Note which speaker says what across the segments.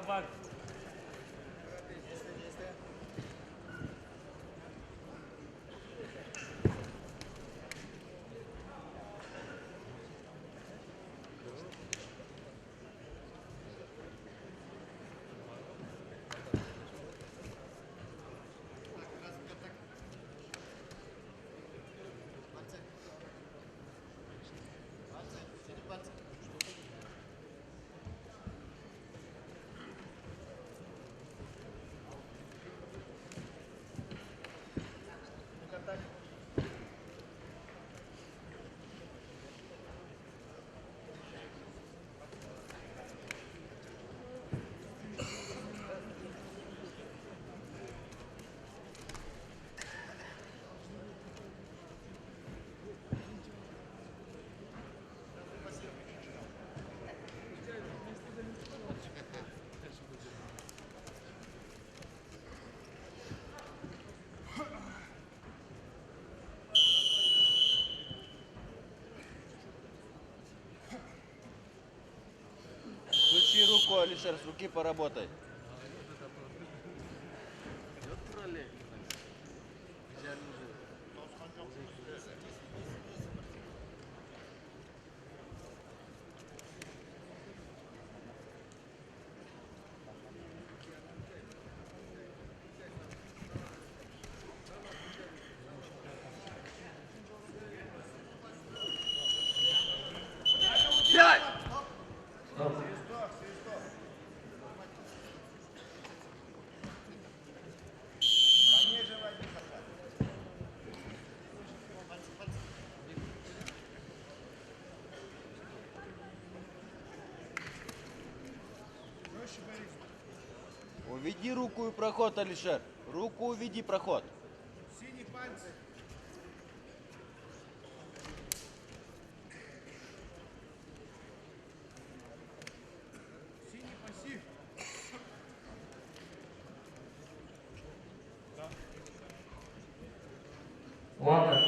Speaker 1: Бак.
Speaker 2: Включи руку, Алишер, с руки поработай.
Speaker 3: Делай!
Speaker 2: Уведи руку и проход, Алишер. Руку уведи, проход.
Speaker 4: Синий пальцы. Синий пассив.
Speaker 5: Уақыт.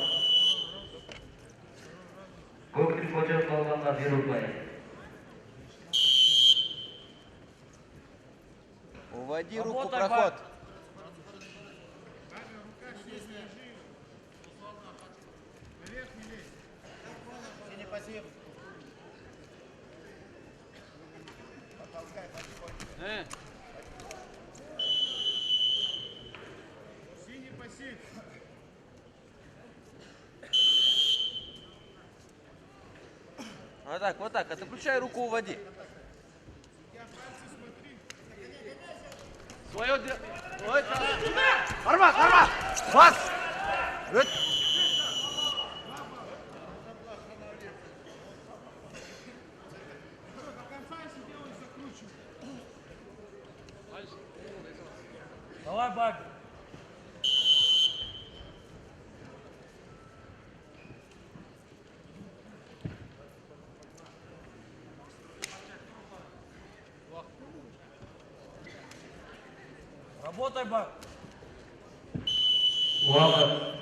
Speaker 5: Көктің көтеріп қалғанға беру ұпай.
Speaker 2: Уводи руку,
Speaker 1: Работай,
Speaker 2: проход.
Speaker 1: Бак.
Speaker 4: Рука здесь держи. Наверх не лезь. Синий пассив. Потолкай, потихоньку. Синий пассив.
Speaker 2: Вот так. Отключай руку, уводи.
Speaker 4: Я пальцы смотри.
Speaker 3: Свое дело. Армат, армат! Бас!
Speaker 4: До конца, если делаешь, закручивай.
Speaker 1: Давай, Бак. Работай, Бак.
Speaker 5: Уақыт.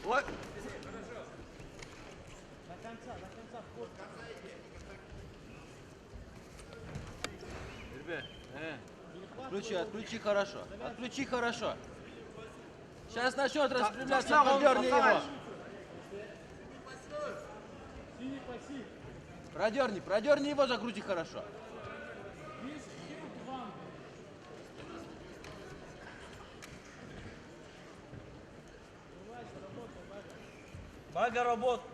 Speaker 3: Ой!
Speaker 4: До конца вход.
Speaker 2: Ребят, отключи хорошо. Отключи хорошо. Сейчас начнет распрямляться,
Speaker 3: сам он
Speaker 2: продерни его.
Speaker 3: толкаешь.
Speaker 4: Синий пассив.
Speaker 2: Продерни его, закрути хорошо.
Speaker 4: Здесь вам.
Speaker 1: Бага, работай.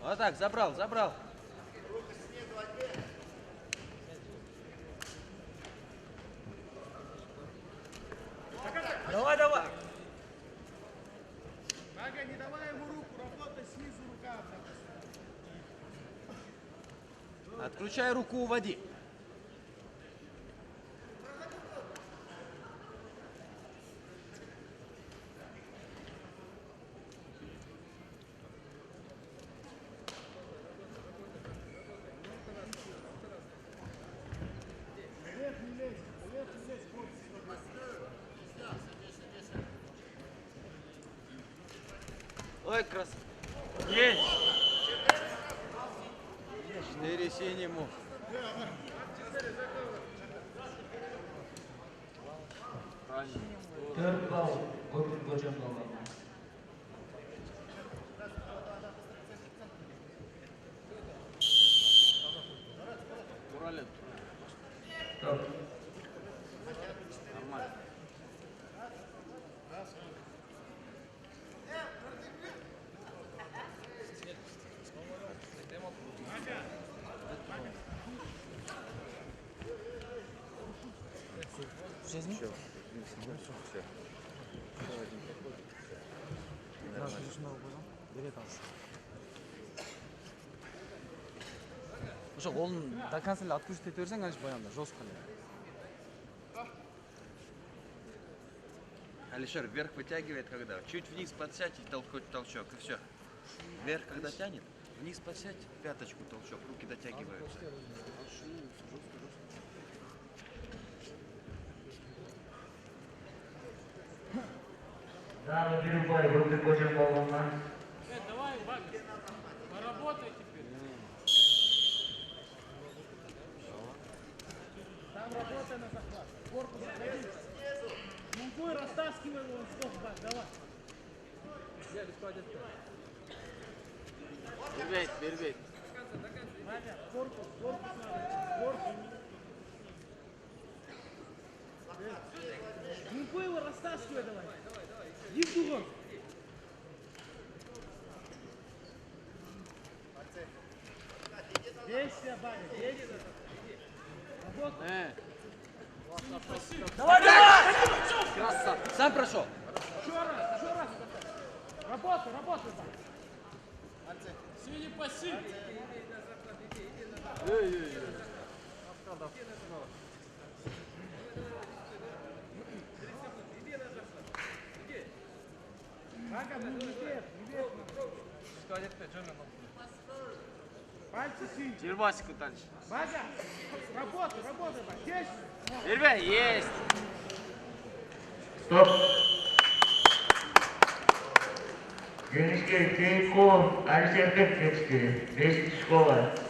Speaker 2: Вот так, забрал.
Speaker 1: Давай.
Speaker 4: Бага, не давай ему руку, работай снизу рука.
Speaker 2: Отключай руку, уводи.
Speaker 3: Ой, красава.
Speaker 1: Есть.
Speaker 2: 4 синему.
Speaker 5: Dört bal. Gökhan Kocaman olanlar.
Speaker 3: Туралет.
Speaker 5: Top.
Speaker 3: Нормально.
Speaker 6: ошо колун до конца эле отпустить ете берсең анча баягындай жестко эле.
Speaker 2: Алишер, вверх вытягивает когда? Чуть вниз подсядь и толчок, и все. Вверх когда тянет, вниз подсядь, пяточку толчок, руки дотягиваются.
Speaker 5: Дагы бир упай Gökhan Kocaman olanlar.
Speaker 1: Давай, Багер. Поработай теперь.
Speaker 4: Там работа на захват. Корпус отходи. Ногой растаскивай его, стоп, Баг, давай.
Speaker 3: Бербейт, бербейт.
Speaker 4: Ваня, корпус надо. Корпус. Ногой его растаскивай давай. Иди в дугон. Действия, Ваня, действия. Работай.
Speaker 1: Давай, давай!
Speaker 3: Красава. Сам прошел.
Speaker 4: Еще раз. Работай, Ваня.
Speaker 1: Синий пассив.
Speaker 4: Ваня, ну не вверх. Пальцы синие.
Speaker 3: 20 секунд дальше.
Speaker 4: Ваня, работай, Ваня. Здесь.
Speaker 3: Бербей, есть.
Speaker 5: Stop. Жеңишке Тейко Алишербек жетишти. 5-ші школа.